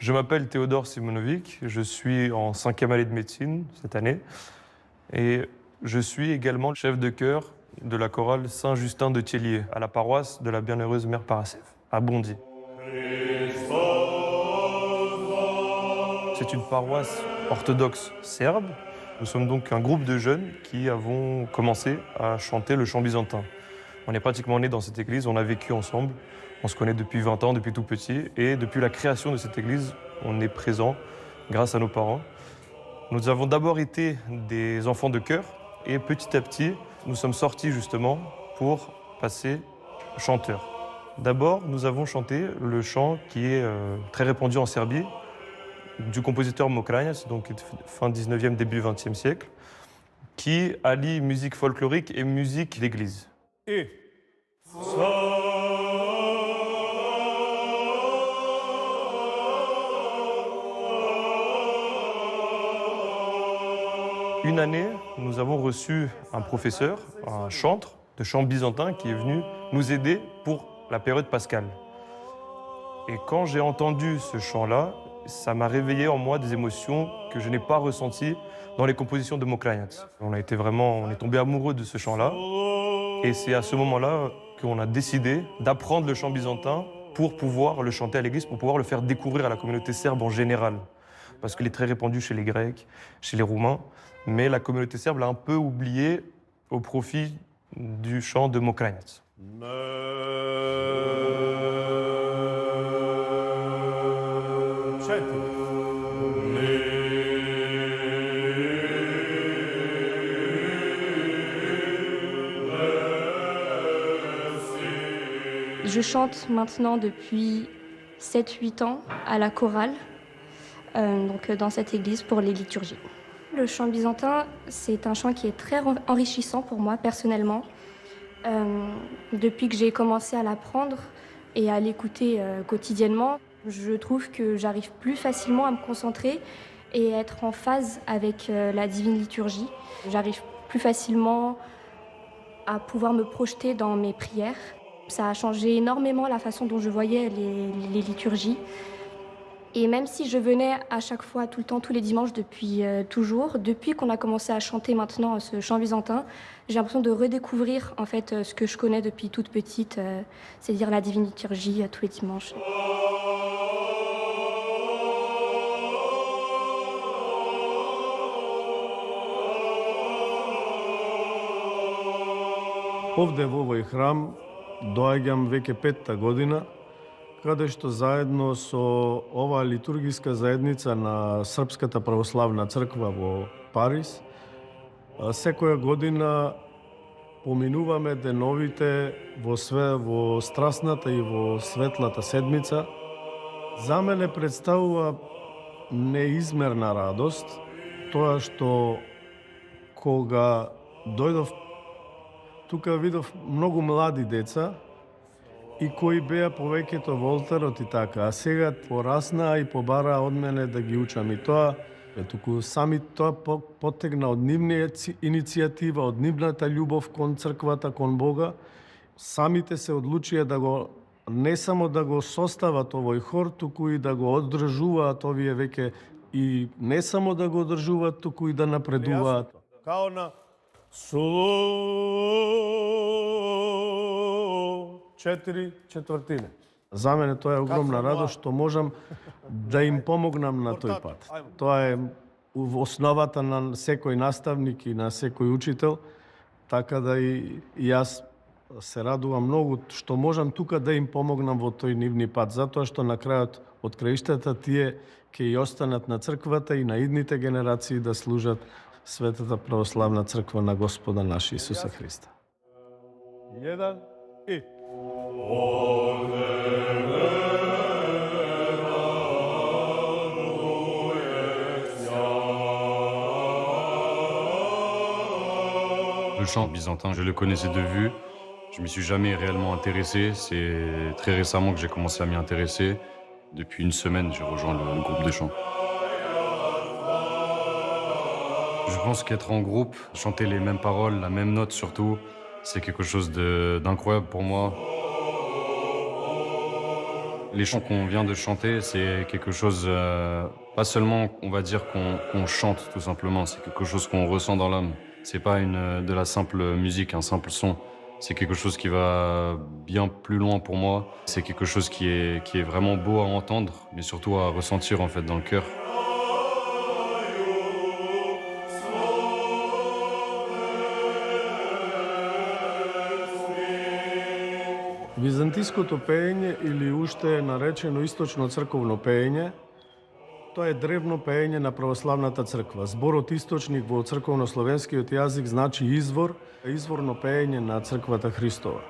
Je m'appelle Théodore Simonovic, je suis en 5e année de médecine cette année et je suis également chef de chœur de la chorale Saint-Justin de Thiélier à la paroisse de la Bienheureuse Mère Paracef, à Bondy. C'est une paroisse orthodoxe serbe. Nous sommes donc un groupe de jeunes qui avons commencé à chanter le chant byzantin. On est pratiquement nés dans cette église, on a vécu ensemble, on se connaît depuis 20 ans, depuis tout petit, et depuis la création de cette église, on est présent grâce à nos parents. Nous avons d'abord été des enfants de chœur, et petit à petit, nous sommes sortis justement pour passer chanteurs. D'abord, nous avons chanté le chant qui est très répandu en Serbie, du compositeur Mokranjac, donc fin 19e, début 20e siècle, qui allie musique folklorique et musique d'église. Et Une année, nous avons reçu un professeur, un chantre de chant byzantin qui est venu nous aider pour la période pascale. Et quand j'ai entendu ce chant-là, ça m'a réveillé en moi des émotions que je n'ai pas ressenties dans les compositions de Mokranjac. On est tombé amoureux de ce chant-là. Et c'est à ce moment-là qu'on a décidé d'apprendre le chant byzantin pour pouvoir le chanter à l'église, pour pouvoir le faire découvrir à la communauté serbe en général. Parce qu'il est très répandu chez les Grecs, chez les Roumains. Mais la communauté serbe l'a un peu oublié au profit du chant de Mokranjac. Je chante maintenant depuis 7-8 ans à la chorale, dans cette église pour les liturgies. Le chant byzantin, c'est un chant qui est très enrichissant pour moi personnellement. Depuis que j'ai commencé à l'apprendre et à l'écouter quotidiennement, je trouve que j'arrive plus facilement à me concentrer et à être en phase avec la divine liturgie. J'arrive plus facilement à pouvoir me projeter dans mes prières. Ça a changé énormément la façon dont je voyais les liturgies. Et même si je venais à chaque fois, tout le temps, tous les dimanches depuis toujours, depuis qu'on a commencé à chanter maintenant ce chant byzantin, j'ai l'impression de redécouvrir en fait ce que je connais depuis toute petite, c'est-à-dire la divine liturgie tous les dimanches. ovde во овој храм доаѓам веќе 5-та година, каде што заедно со оваа литургиска заедница на Српската православна црква во Париз, секоја година поминуваме деновите во страстната и во светлата седмица. За мене представува неизмерна радост тоа што кога дојдов тука видов многу млади деца и кои беа повеќето во олтарот и така, а сега пораснаа и побараа од мене да ги учам и тоа, туку сами тоа поттегна од нивна иницијатива, од нивната љубов кон црквата, кон Бога. Самите се одлучија да го не само да го состават овој хор, туку и да го одржуваат овие веќе и не само да го одржуваат, туку и да напредуваат. Као на 4/4. За мене тоа е огромна радост што можам да им помогнам на тој пат. Тоа е основата на секој наставник и на секој учител, така да и јас се радувам многу што можам тука да им помогнам во тој нивни пат, затоа што на крајот од краиштата тие ќе и останат на црквата и на идните генерации да служат Светата православна црква на Господа наш Исуса Христа. Jedan i Le chant byzantin, je le connaissais de vue. Je m'y suis jamais réellement intéressé. C'est très récemment que j'ai commencé à m'y intéresser. Depuis une semaine, j'ai rejoint le groupe de chant. Je pense qu'être en groupe, chanter les mêmes paroles, la même note surtout, c'est quelque chose d'incroyable pour moi. Les chants qu'on vient de chanter, c'est quelque chose, pas seulement, on va dire, qu'on chante tout simplement, c'est quelque chose qu'on ressent dans l'âme. C'est pas de la simple musique, un simple son. C'est quelque chose qui va bien plus loin pour moi. C'est quelque chose qui est vraiment beau à entendre, mais surtout à ressentir en fait dans le cœur. Византиското пеење или уште наречено источно црковно пеење, тоа е древно пеење на православната црква. Зборот источник во црковнословенскиот јазик значи извор, изворно пеење на црквата Христова.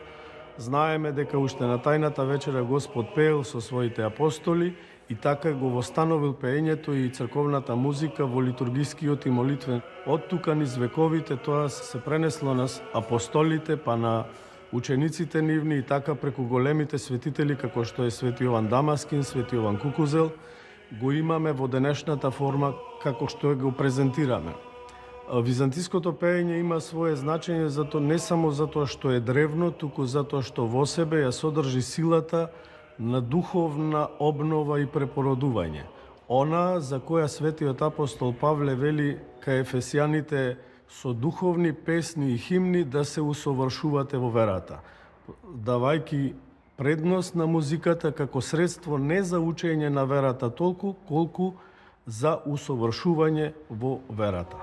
Знаеме дека уште на тајната вечера Господ пеел со своите апостоли и така го востановил пеењето и црковната музика во литургискиот и молитвен. Од тука низ вековите тоа се пренесло на апостолите, па на учениците нивни и така преку големите светители како што е Свети Јован Дамаскин, Свети Јован Кукузел, го имаме во денешната форма како што го презентираме. Византиското пеење има свое значење не само затоа што е древно, туку затоа што во себе ја содржи силата на духовна обнова и препородување. Она за која светиот апостол Павле вели кај ефесијаните со духовни песни и химни да се усовршувате во верата, давајќи предност на музиката како средство не за учење на верата толку, колку за усовршување во верата.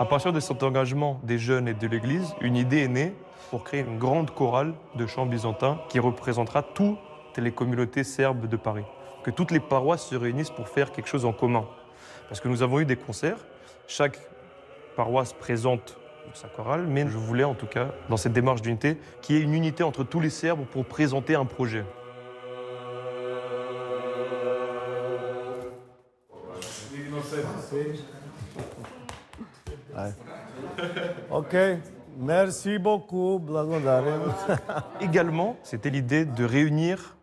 À partir de cet engagement des jeunes et de l'Église, une idée est née pour créer une grande chorale de chants byzantins qui représentera toutes les communautés serbes de Paris. Que toutes les paroisses se réunissent pour faire quelque chose en commun. Parce que nous avons eu des concerts, chaque paroisse présente sa chorale, mais je voulais en tout cas, dans cette démarche d'unité, qu'il y ait une unité entre tous les Serbes pour présenter un projet. Ok, merci beaucoup, благодарим. Également, c'était l'idée de réunir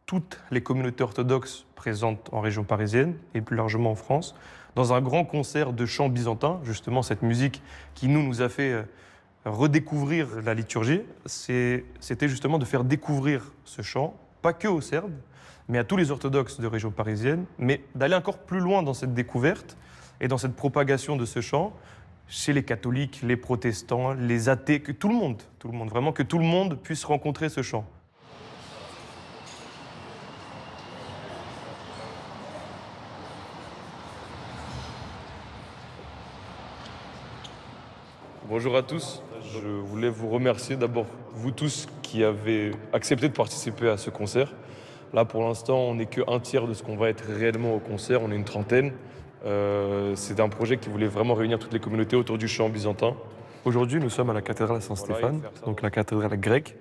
toutes les communautés orthodoxes présentes en région parisienne et plus largement en France, dans un grand concert de chants byzantins, justement cette musique qui nous a fait redécouvrir la liturgie, c'était justement de faire découvrir ce chant, pas que aux Serbes, mais à tous les orthodoxes de région parisienne, mais d'aller encore plus loin dans cette découverte et dans cette propagation de ce chant chez les catholiques, les protestants, les athées, que tout le monde, vraiment que tout le monde puisse rencontrer ce chant. Bonjour à tous, je voulais vous remercier d'abord, vous tous qui avez accepté de participer à ce concert. Là pour l'instant on n'est qu'un tiers de ce qu'on va être réellement au concert, on est une trentaine. C'est un projet qui voulait vraiment réunir toutes les communautés autour du chant byzantin. Aujourd'hui nous sommes à la cathédrale Saint-Stéphane, donc la cathédrale grecque,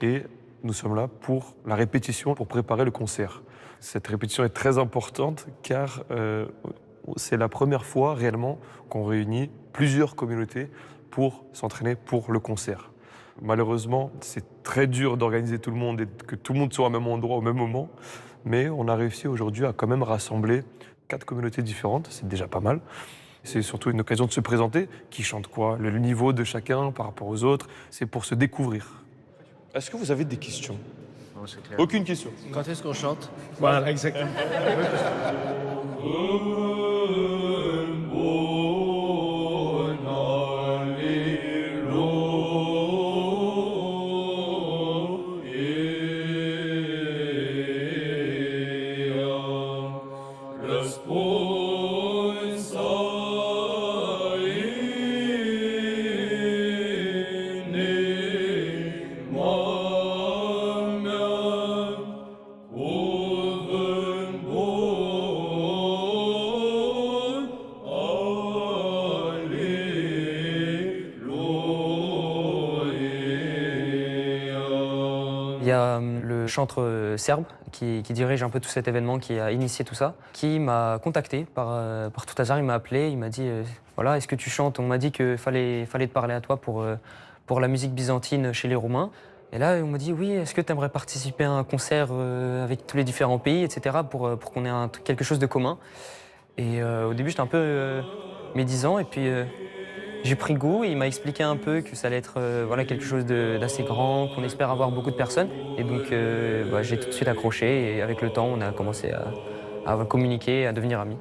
et nous sommes là pour la répétition, pour préparer le concert. Cette répétition est très importante car c'est la première fois réellement qu'on réunit plusieurs communautés pour s'entraîner pour le concert. Malheureusement, c'est très dur d'organiser tout le monde et que tout le monde soit au même endroit au même moment, mais on a réussi aujourd'hui à quand même rassembler 4 communautés différentes, c'est déjà pas mal. C'est surtout une occasion de se présenter, qui chante quoi, le niveau de chacun par rapport aux autres, c'est pour se découvrir. Est-ce que vous avez des questions? Non, c'est clair. Aucune question. Quand est-ce qu'on chante? Voilà, exactement. Il y a le chantre serbe qui dirige un peu tout cet événement, qui a initié tout ça, qui m'a contacté par tout hasard. Il m'a appelé, il m'a dit voilà, est-ce que tu chantes? On m'a dit qu'il fallait te parler à toi pour la musique byzantine chez les Roumains. Et là, on m'a dit oui, est-ce que tu aimerais participer à un concert avec tous les différents pays, etc., pour qu'on ait quelque chose de commun. Et au début, j'étais un peu médisant, et puis J'ai pris goût et il m'a expliqué un peu que ça allait être voilà, quelque chose d'assez grand, qu'on espère avoir beaucoup de personnes. Et donc j'ai tout de suite accroché et avec le temps, on a commencé à communiquer, à devenir amis.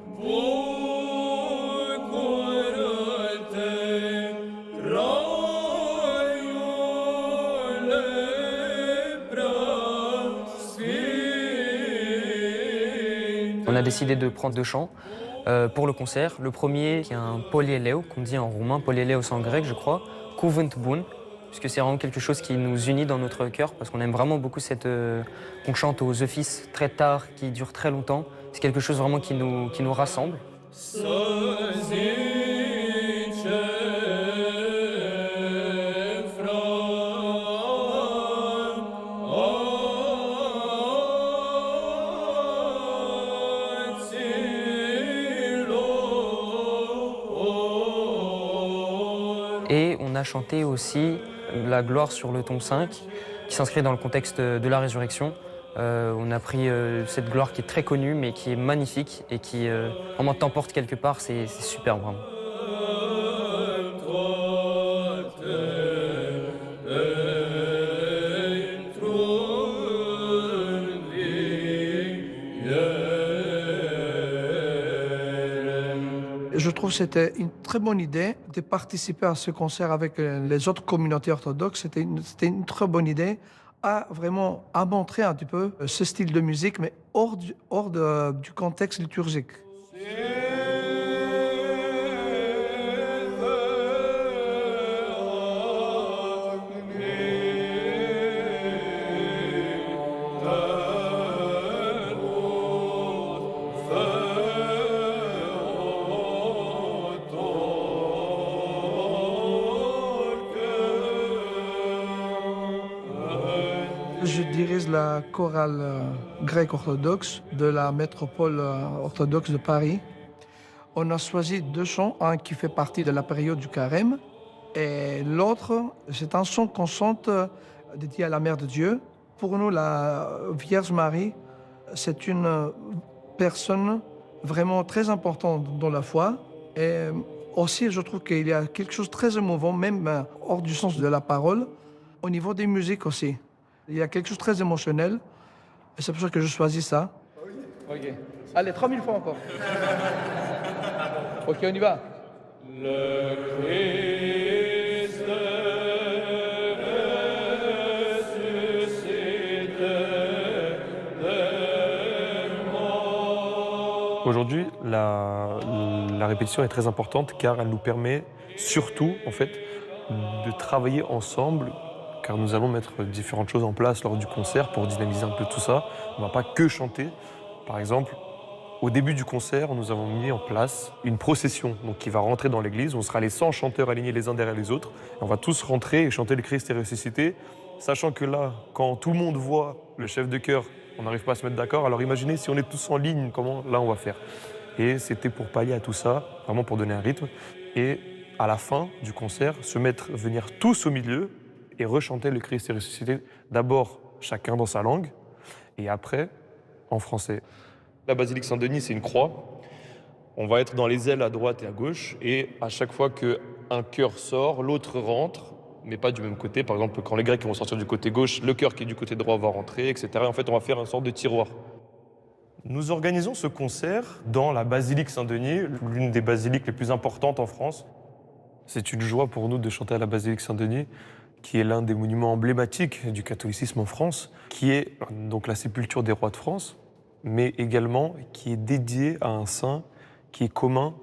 On a décidé de prendre 2 chants pour le concert. Le premier, qui est un polieleu, qu'on dit en roumain, polieleu c'est en grec, je crois, cuvânt bun, puisque c'est vraiment quelque chose qui nous unit dans notre cœur, parce qu'on aime vraiment beaucoup qu'on chante aux offices très tard, qui dure très longtemps. C'est quelque chose vraiment qui nous rassemble. Et on a chanté aussi la gloire sur le tome 5, qui s'inscrit dans le contexte de la résurrection. On a pris cette gloire qui est très connue, mais qui est magnifique et qui vraiment t'emporte quelque part. C'est super, vraiment. Je trouve que c'était une très bonne idée de participer à ce concert avec les autres communautés orthodoxes. C'était une très bonne idée à montrer un petit peu ce style de musique, mais hors du contexte liturgique. Je dirige la chorale grecque orthodoxe de la métropole orthodoxe de Paris. On a choisi 2 chants, un qui fait partie de la période du carême et l'autre, c'est un chant qu'on chante dédié à la Mère de Dieu. Pour nous, la Vierge Marie, c'est une personne vraiment très importante dans la foi. Et aussi, je trouve qu'il y a quelque chose de très émouvant, même hors du sens de la parole, au niveau des musiques aussi. Il y a quelque chose de très émotionnel, et c'est pour ça que je choisis ça. Ok. Allez, 3000 fois encore. Ok, on y va. Aujourd'hui, la répétition est très importante car elle nous permet surtout, en fait, de travailler ensemble, car nous allons mettre différentes choses en place lors du concert pour dynamiser un peu tout ça. On ne va pas que chanter. Par exemple, au début du concert, nous avons mis en place une procession donc, qui va rentrer dans l'église. On sera les 100 chanteurs alignés les uns derrière les autres. Et on va tous rentrer et chanter le Christ est ressuscité, sachant que là, quand tout le monde voit le chef de chœur, on n'arrive pas à se mettre d'accord. Alors imaginez si on est tous en ligne, comment là on va faire. Et c'était pour pallier à tout ça, vraiment pour donner un rythme. Et à la fin du concert, venir tous au milieu et rechanter le Christ est ressuscité, d'abord chacun dans sa langue, et après en français. La basilique Saint-Denis, c'est une croix. On va être dans les ailes à droite et à gauche, et à chaque fois qu'un chœur sort, l'autre rentre, mais pas du même côté. Par exemple, quand les Grecs vont sortir du côté gauche, le chœur qui est du côté droit va rentrer, etc. Et en fait, on va faire une sorte de tiroir. Nous organisons ce concert dans la basilique Saint-Denis, l'une des basiliques les plus importantes en France. C'est une joie pour nous de chanter à la basilique Saint-Denis, qui est l'un des monuments emblématiques du catholicisme en France, qui est donc la sépulture des rois de France, mais également qui est dédié à un saint qui est commun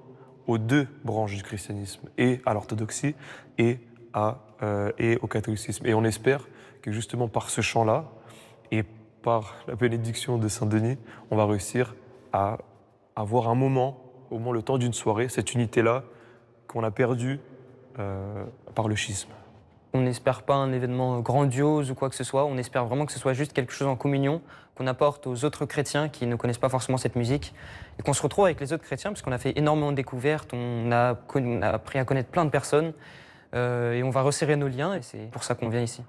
aux 2 branches du christianisme, et à l'orthodoxie et au catholicisme. Et on espère que justement par ce chant-là et par la bénédiction de Saint-Denis, on va réussir à avoir un moment, au moins le temps d'une soirée, cette unité-là qu'on a perdue par le schisme. On n'espère pas un événement grandiose ou quoi que ce soit, on espère vraiment que ce soit juste quelque chose en communion, qu'on apporte aux autres chrétiens qui ne connaissent pas forcément cette musique, et qu'on se retrouve avec les autres chrétiens, parce qu'on a fait énormément de découvertes, on a appris à connaître plein de personnes, et on va resserrer nos liens, et c'est pour ça qu'on vient ici.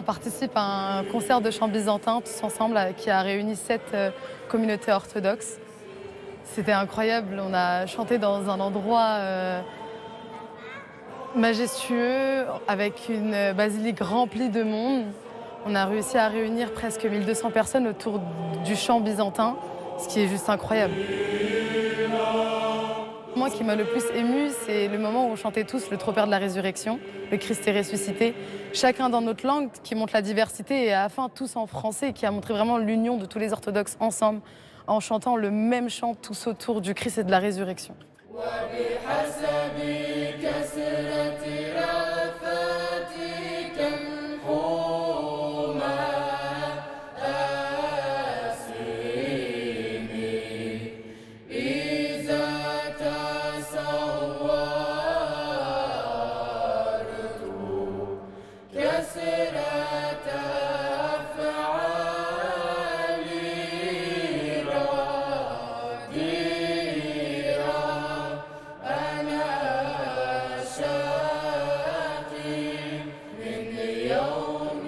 on participe à un concert de chant byzantin tous ensemble qui a réuni 7 communautés orthodoxes. C'était incroyable, on a chanté dans un endroit majestueux avec une basilique remplie de monde. On a réussi à réunir presque 1200 personnes autour du chant byzantin, ce qui est juste incroyable. Moi, qui m'a le plus émue, c'est le moment où on chantait tous le Trop-Père de la Résurrection, le Christ est ressuscité, chacun dans notre langue, qui montre la diversité, et à la fin tous en français, qui a montré vraiment l'union de tous les orthodoxes ensemble, en chantant le même chant tous autour du Christ et de la Résurrection.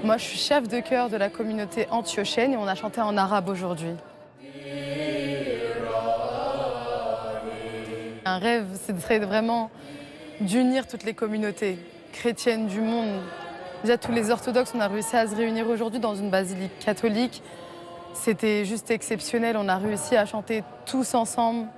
Moi, je suis chef de chœur de la communauté antiochienne et on a chanté en arabe aujourd'hui. Un rêve, ce serait vraiment d'unir toutes les communautés chrétiennes du monde. Déjà, tous les orthodoxes, on a réussi à se réunir aujourd'hui dans une basilique catholique. C'était juste exceptionnel. On a réussi à chanter tous ensemble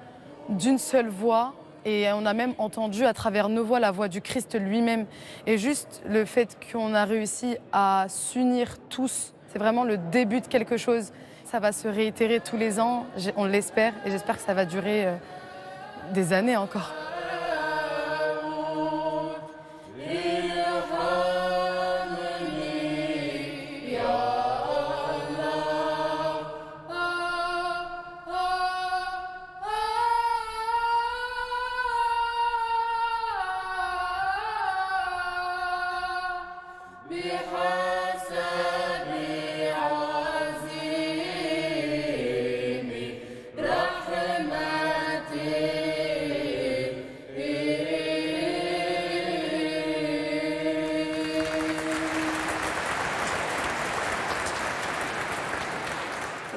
d'une seule voix. Et on a même entendu à travers nos voix la voix du Christ lui-même. Et juste le fait qu'on a réussi à s'unir tous, c'est vraiment le début de quelque chose. Ça va se réitérer tous les ans, on l'espère, et j'espère que ça va durer des années encore.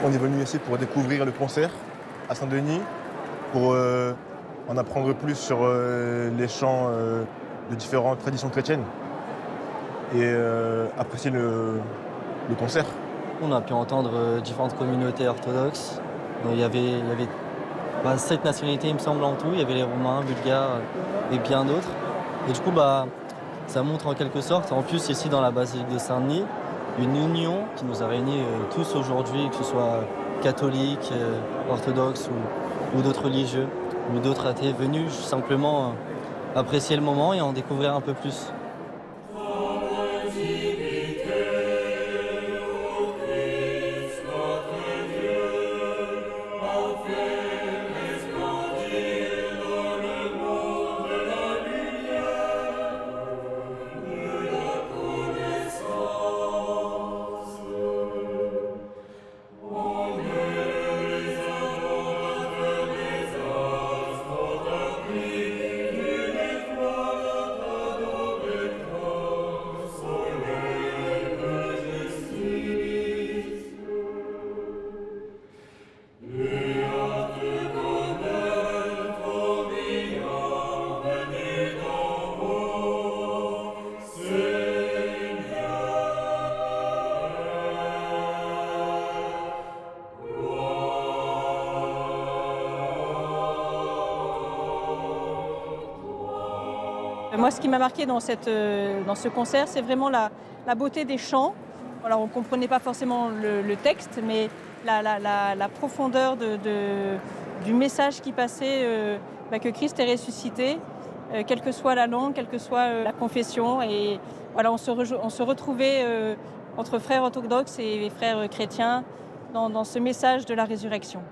On est venu ici pour découvrir le concert à Saint-Denis, pour en apprendre plus sur les chants de différentes traditions chrétiennes et apprécier le concert. On a pu entendre différentes communautés orthodoxes. Il y avait 7 nationalités, il me semble, en tout. Il y avait les Roumains, Bulgares et bien d'autres. Et du coup, ça montre en quelque sorte, en plus ici dans la basilique de Saint-Denis, une union qui nous a réunis tous aujourd'hui, que ce soit catholiques, orthodoxes ou d'autres religieux ou d'autres athées, venus simplement apprécier le moment et en découvrir un peu plus. Moi, ce qui m'a marqué dans ce concert, c'est vraiment la beauté des chants. Alors, on ne comprenait pas forcément le texte, mais la profondeur du message qui passait, que Christ est ressuscité, quelle que soit la langue, quelle que soit la confession. Et voilà, on se retrouvait entre frères orthodoxes et frères chrétiens dans ce message de la résurrection.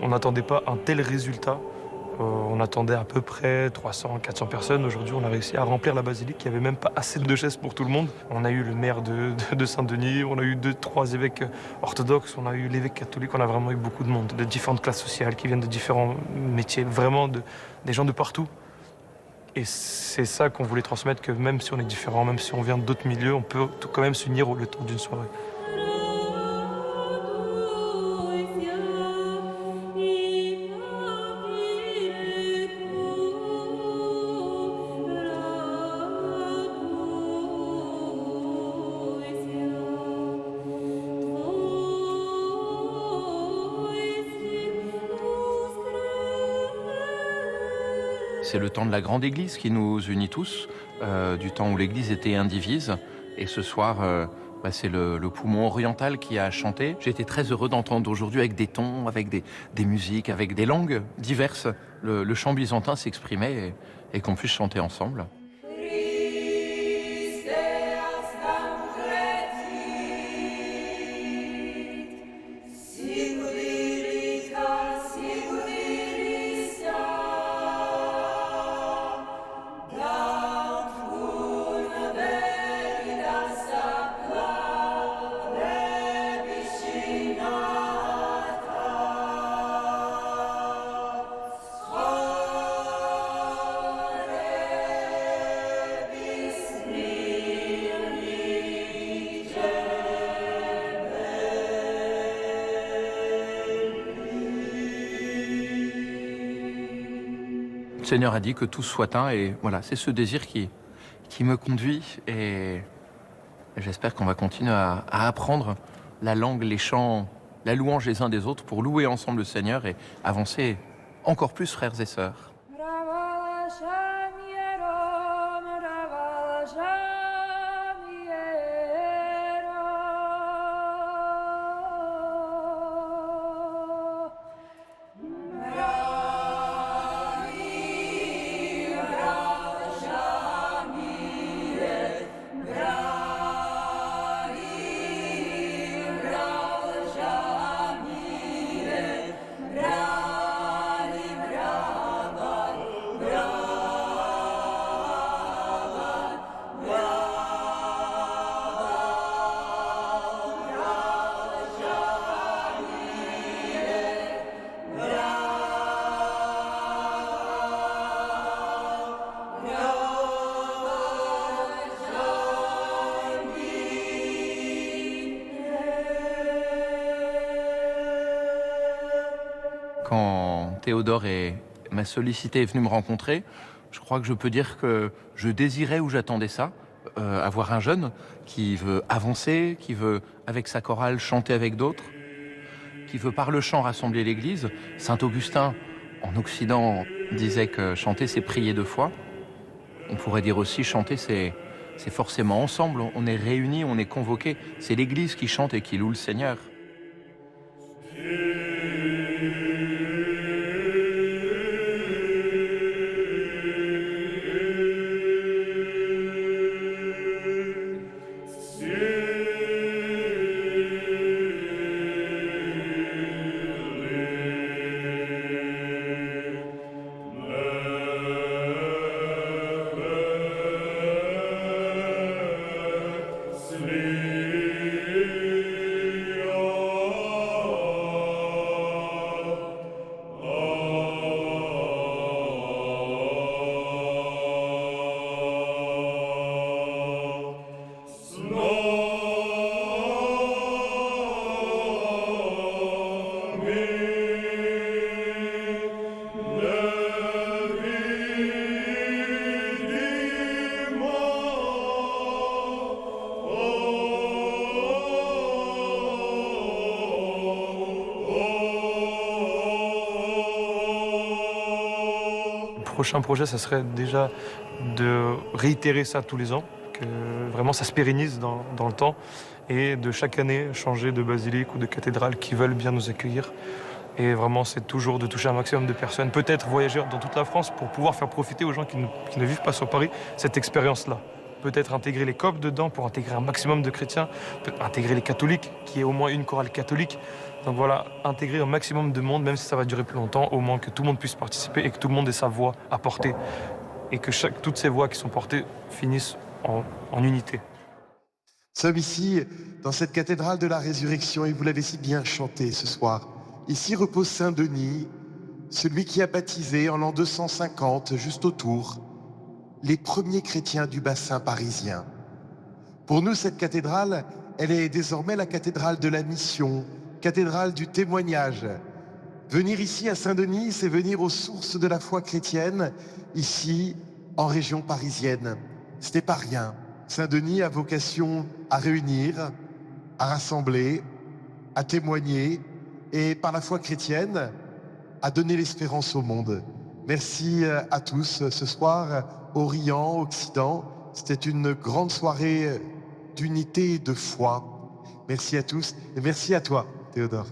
On n'attendait pas un tel résultat. On attendait à peu près 300, 400 personnes. Aujourd'hui, on a réussi à remplir la basilique. Il n'y avait même pas assez de chaises pour tout le monde. On a eu le maire de Saint-Denis, on a eu 2-3 évêques orthodoxes, on a eu l'évêque catholique. On a vraiment eu beaucoup de monde, de différentes classes sociales qui viennent de différents métiers, vraiment des gens de partout. Et c'est ça qu'on voulait transmettre, que même si on est différent, même si on vient d'autres milieux, on peut quand même s'unir le temps d'une soirée. C'est le temps de la grande église qui nous unit tous, du temps où l'église était indivise. Et ce soir, c'est le poumon oriental qui a chanté. J'ai été très heureux d'entendre aujourd'hui avec des tons, avec des musiques, avec des langues diverses, le chant byzantin s'exprimer et qu'on puisse chanter ensemble. Le Seigneur a dit que tout soit un et voilà, c'est ce désir qui me conduit et j'espère qu'on va continuer à apprendre la langue, les chants, la louange les uns des autres pour louer ensemble le Seigneur et avancer encore plus, frères et sœurs. Quand Théodore m'a sollicité et est venu me rencontrer, je crois que je peux dire que je désirais ou j'attendais ça, avoir un jeune qui veut avancer, qui veut, avec sa chorale, chanter avec d'autres, qui veut par le chant rassembler l'Église. Saint Augustin, en Occident, disait que chanter, c'est prier de foi. On pourrait dire aussi chanter, c'est forcément ensemble, on est réunis, on est convoqués. C'est l'Église qui chante et qui loue le Seigneur. Le prochain projet, ça serait déjà de réitérer ça tous les ans, que vraiment ça se pérennise dans le temps, et de chaque année changer de basilique ou de cathédrale qui veulent bien nous accueillir. Et vraiment, c'est toujours de toucher un maximum de personnes, peut-être voyager dans toute la France pour pouvoir faire profiter aux gens qui ne vivent pas sur Paris cette expérience-là. peut-être intégrer les coptes dedans pour intégrer un maximum de chrétiens, intégrer les catholiques, qu'il y ait au moins une chorale catholique. Donc voilà, intégrer un maximum de monde, même si ça va durer plus longtemps, au moins que tout le monde puisse participer et que tout le monde ait sa voix à porter. Et que toutes ces voix qui sont portées finissent en unité. Nous sommes ici dans cette cathédrale de la Résurrection et vous l'avez si bien chanté ce soir. Ici repose Saint-Denis, celui qui a baptisé en l'an 250, juste autour, les premiers chrétiens du bassin parisien. Pour nous, cette cathédrale, elle est désormais la cathédrale de la mission, cathédrale du témoignage. Venir ici à Saint-Denis, c'est venir aux sources de la foi chrétienne, ici, en région parisienne. Ce n'est pas rien. Saint-Denis a vocation à réunir, à rassembler, à témoigner et, par la foi chrétienne, à donner l'espérance au monde. Merci à tous ce soir, Orient, Occident. C'était une grande soirée d'unité et de foi. Merci à tous et merci à toi, Théodore.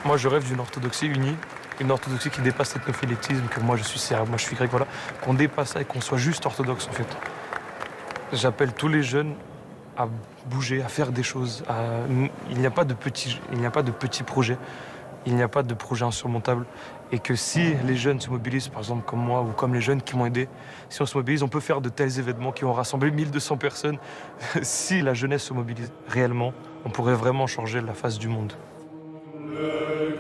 Moi, je rêve d'une orthodoxie unie, une orthodoxie qui dépasse l'ethnophilétisme, que moi je suis serbe, moi je suis grec, voilà, qu'on dépasse ça et qu'on soit juste orthodoxe en fait. J'appelle tous les jeunes à bouger, à faire des choses. Il n'y a pas de petits projets, il n'y a pas de projet insurmontable. Et que si les jeunes se mobilisent, par exemple comme moi ou comme les jeunes qui m'ont aidé, si on se mobilise, on peut faire de tels événements qui ont rassemblé 1200 personnes. Si la jeunesse se mobilise réellement, on pourrait vraiment changer la face du monde. Le